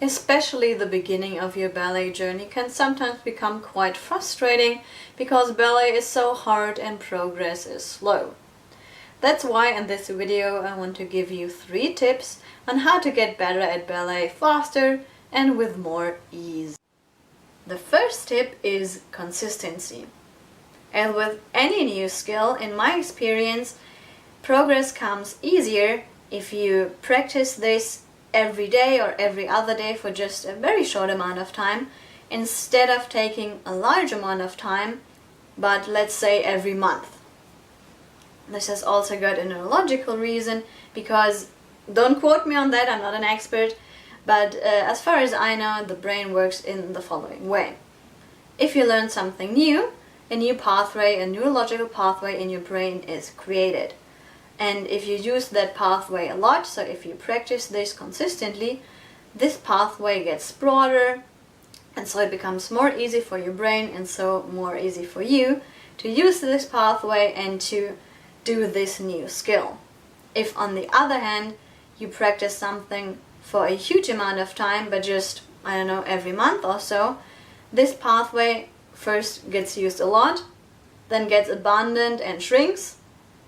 Especially the beginning of your ballet journey can sometimes become quite frustrating because ballet is so hard and progress is slow. That's why in this video I want to give you 3 tips on how to get better at ballet faster and with more ease. The first tip is consistency. And with any new skill, in my experience, progress comes easier if you practice this every day or every other day for just a very short amount of time, instead of taking a large amount of time, but let's say every month. This has also got a neurological reason, because, don't quote me on that, I'm not an expert, but as far as I know, the brain works in the following way. If you learn something new, a new pathway, a neurological pathway in your brain is created. And if you use that pathway a lot, so if you practice this consistently, this pathway gets broader, and so it becomes more easy for your brain and so more easy for you to use this pathway and to do this new skill. If on the other hand, you practice something for a huge amount of time, but just, I don't know, every month or so, this pathway first gets used a lot, then gets abandoned and shrinks,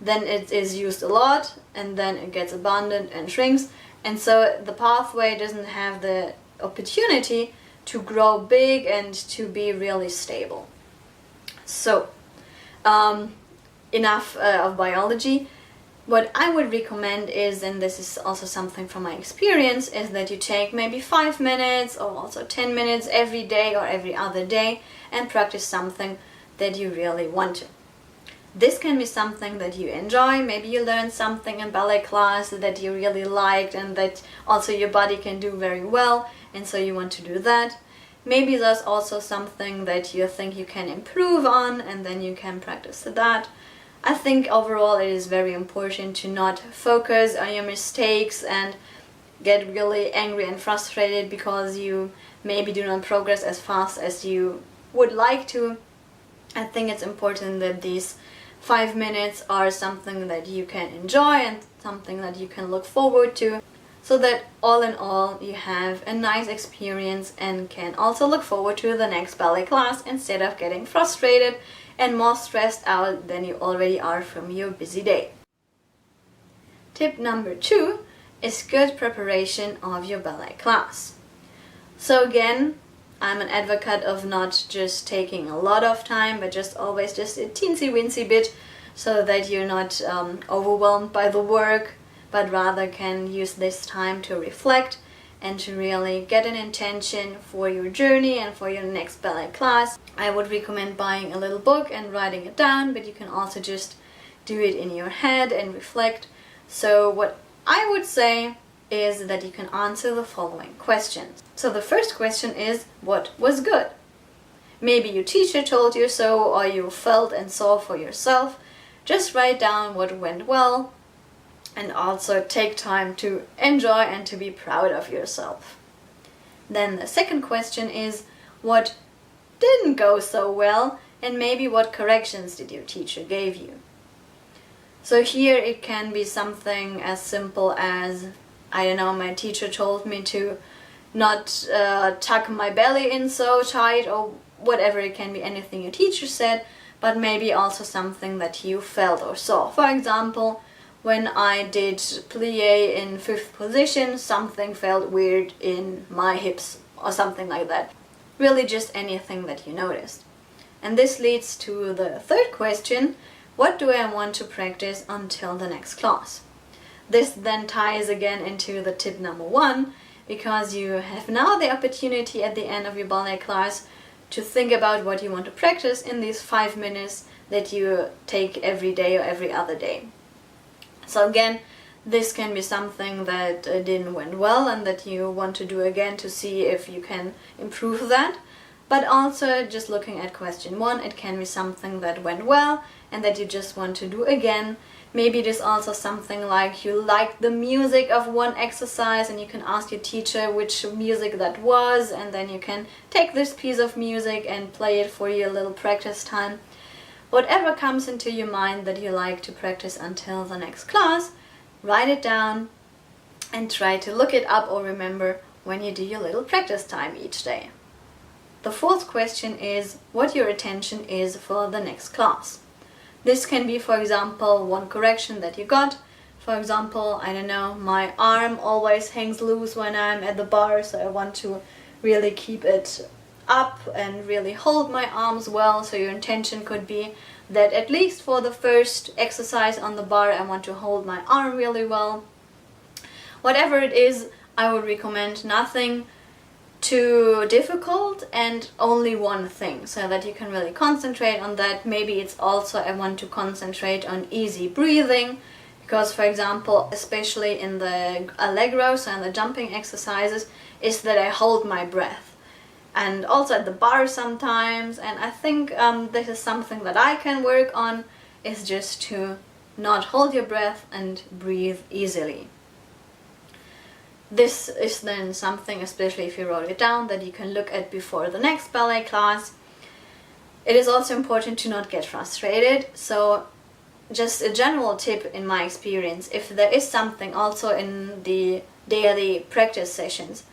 then it is used a lot, and then it gets abandoned and shrinks, and so the pathway doesn't have the opportunity to grow big and to be really stable. So, enough of biology. What I would recommend is, and this is also something from my experience, is that you take maybe 5 minutes or also 10 minutes every day or every other day and practice something that you really want to. This can be something that you enjoy. Maybe you learned something in ballet class that you really liked and that also your body can do very well, and so you want to do that. Maybe there's also something that you think you can improve on, and then you can practice that. I think overall it is very important to not focus on your mistakes and get really angry and frustrated because you maybe do not progress as fast as you would like to. I think it's important that these 5 minutes are something that you can enjoy and something that you can look forward to, so that all in all you have a nice experience and can also look forward to the next ballet class instead of getting frustrated and more stressed out than you already are from your busy day. Tip number 2 is good preparation of your ballet class. So again, I'm an advocate of not just taking a lot of time, but just always just a teensy-weensy bit, so that you're not overwhelmed by the work, but rather can use this time to reflect and to really get an intention for your journey and for your next ballet class. I would recommend buying a little book and writing it down, but you can also just do it in your head and reflect. So what I would say is that you can answer the following questions. So the first question is, what was good? Maybe your teacher told you so, or you felt and saw for yourself. Just write down what went well, and also take time to enjoy and to be proud of yourself. Then the second question is, what didn't go so well, and maybe what corrections did your teacher give you? So here it can be something as simple as, I don't know, my teacher told me to not tuck my belly in so tight, or whatever. It can be anything your teacher said, but maybe also something that you felt or saw. For example, when I did plie in 5th position, something felt weird in my hips or something like that. Really just anything that you noticed. And this leads to the third question, what do I want to practice until the next class? This then ties again into the tip number 1, because you have now the opportunity at the end of your ballet class to think about what you want to practice in these 5 minutes that you take every day or every other day. So again, this can be something that didn't went well and that you want to do again to see if you can improve that. But also, just looking at question 1, it can be something that went well and that you just want to do again. Maybe it is also something like you like the music of one exercise and you can ask your teacher which music that was, and then you can take this piece of music and play it for your little practice time. Whatever comes into your mind that you like to practice until the next class, write it down and try to look it up or remember when you do your little practice time each day. The fourth question is what your attention is for the next class. This can be, for example, one correction that you got. For example, I don't know, my arm always hangs loose when I'm at the bar, so I want to really keep it up and really hold my arms well. So your intention could be that at least for the first exercise on the bar, I want to hold my arm really well. Whatever it is, I would recommend nothing too difficult and only one thing, so that you can really concentrate on that. Maybe it's also I want to concentrate on easy breathing, because for example, especially in the allegro, so in the jumping exercises, is that I hold my breath. And also at the bar sometimes, and I think this is something that I can work on, is just to not hold your breath and breathe easily. This is then something, especially if you wrote it down, that you can look at before the next ballet class. It is also important to not get frustrated, so just a general tip in my experience, if there is something also in the daily practice sessions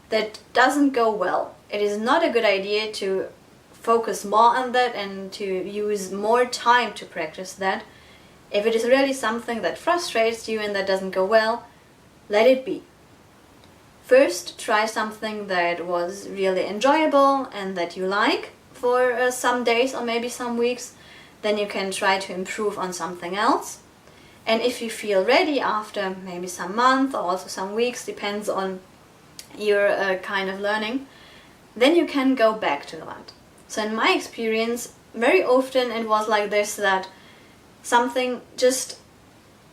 that doesn't go well, it is not a good idea to focus more on that and to use more time to practice that. If it is really something that frustrates you and that doesn't go well, let it be. First, try something that was really enjoyable and that you like for some days or maybe some weeks. Then you can try to improve on something else. And if you feel ready after maybe some months or also some weeks, depends on your kind of learning, then you can go back to that. So in my experience, very often it was like this, that something just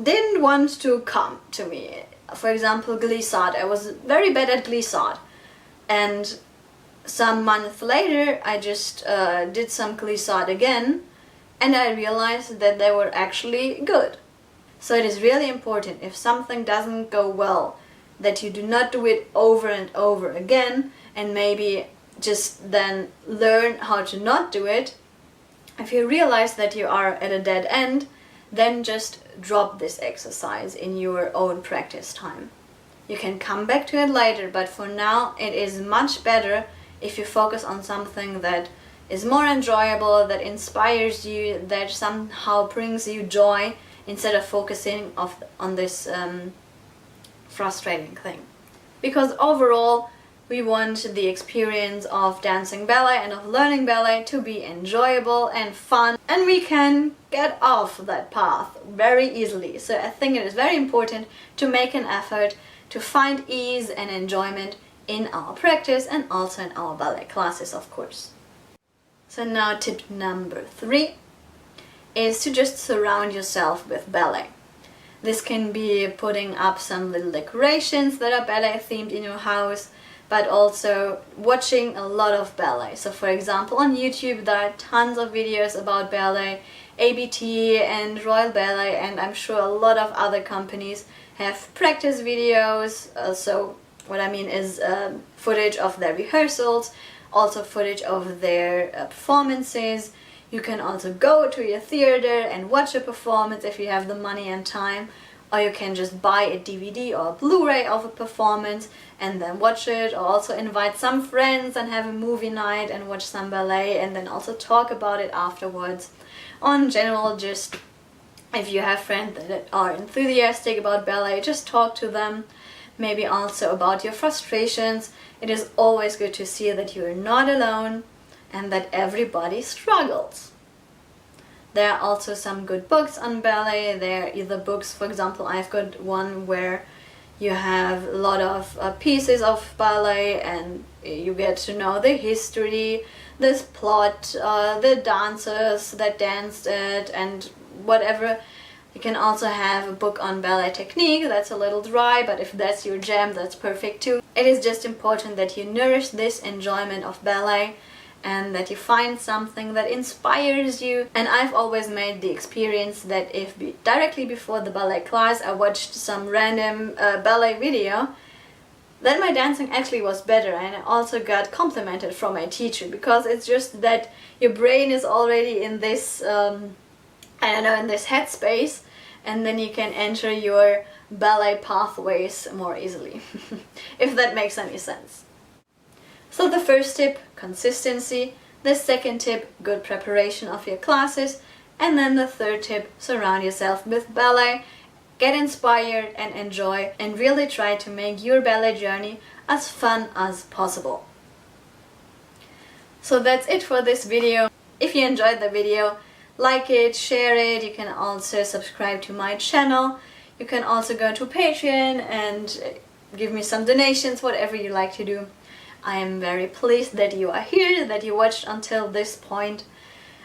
didn't want to come to me. For example, glissade. I was very bad at glissade, and some months later I just did some glissade again, and I realized that they were actually good. So it is really important, if something doesn't go well, that you do not do it over and over again, and maybe just then learn how to not do it. If you realize that you are at a dead end, then just drop this exercise in your own practice time. You can come back to it later, but for now it is much better if you focus on something that is more enjoyable, that inspires you, that somehow brings you joy, instead of focusing on this frustrating thing. Because overall, we want the experience of dancing ballet and of learning ballet to be enjoyable and fun, and we can get off that path very easily. So I think it is very important to make an effort to find ease and enjoyment in our practice and also in our ballet classes, of course. So now tip number 3 is to just surround yourself with ballet. This can be putting up some little decorations that are ballet themed in your house, but also watching a lot of ballet. So for example, on YouTube there are tons of videos about ballet, ABT and Royal Ballet, and I'm sure a lot of other companies have practice videos. So what I mean is footage of their rehearsals, also footage of their performances. You can also go to your theater and watch a performance if you have the money and time, or you can just buy a DVD or a Blu-ray of a performance and then watch it, or also invite some friends and have a movie night and watch some ballet and then also talk about it afterwards. On general, just if you have friends that are enthusiastic about ballet, just talk to them. Maybe also about your frustrations. It is always good to see that you are not alone and that everybody struggles. There are also some good books on ballet. There are either books, for example, I've got one where you have a lot of pieces of ballet and you get to know the history, this plot, the dancers that danced it and whatever. You can also have a book on ballet technique. That's a little dry, but if that's your jam, that's perfect too. It is just important that you nourish this enjoyment of ballet and that you find something that inspires you. And I've always made the experience that if directly before the ballet class I watched some random ballet video, then my dancing actually was better, and I also got complimented from my teacher, because it's just that your brain is already in this, I don't know, in this headspace, and then you can enter your ballet pathways more easily, if that makes any sense. So the first tip, consistency. The second tip, good preparation of your classes. And then the third tip, surround yourself with ballet, get inspired and enjoy, and really try to make your ballet journey as fun as possible. So that's it for this video. If you enjoyed the video, like it, share it. You can also subscribe to my channel. You can also go to Patreon and give me some donations, whatever you like to do. I am very pleased that you are here, that you watched until this point.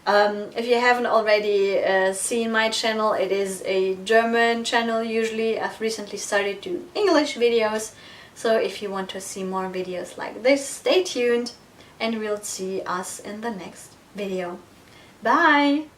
If you haven't already seen my channel, it is a German channel usually. I've recently started doing English videos, so if you want to see more videos like this, stay tuned and we'll see us in the next video. Bye!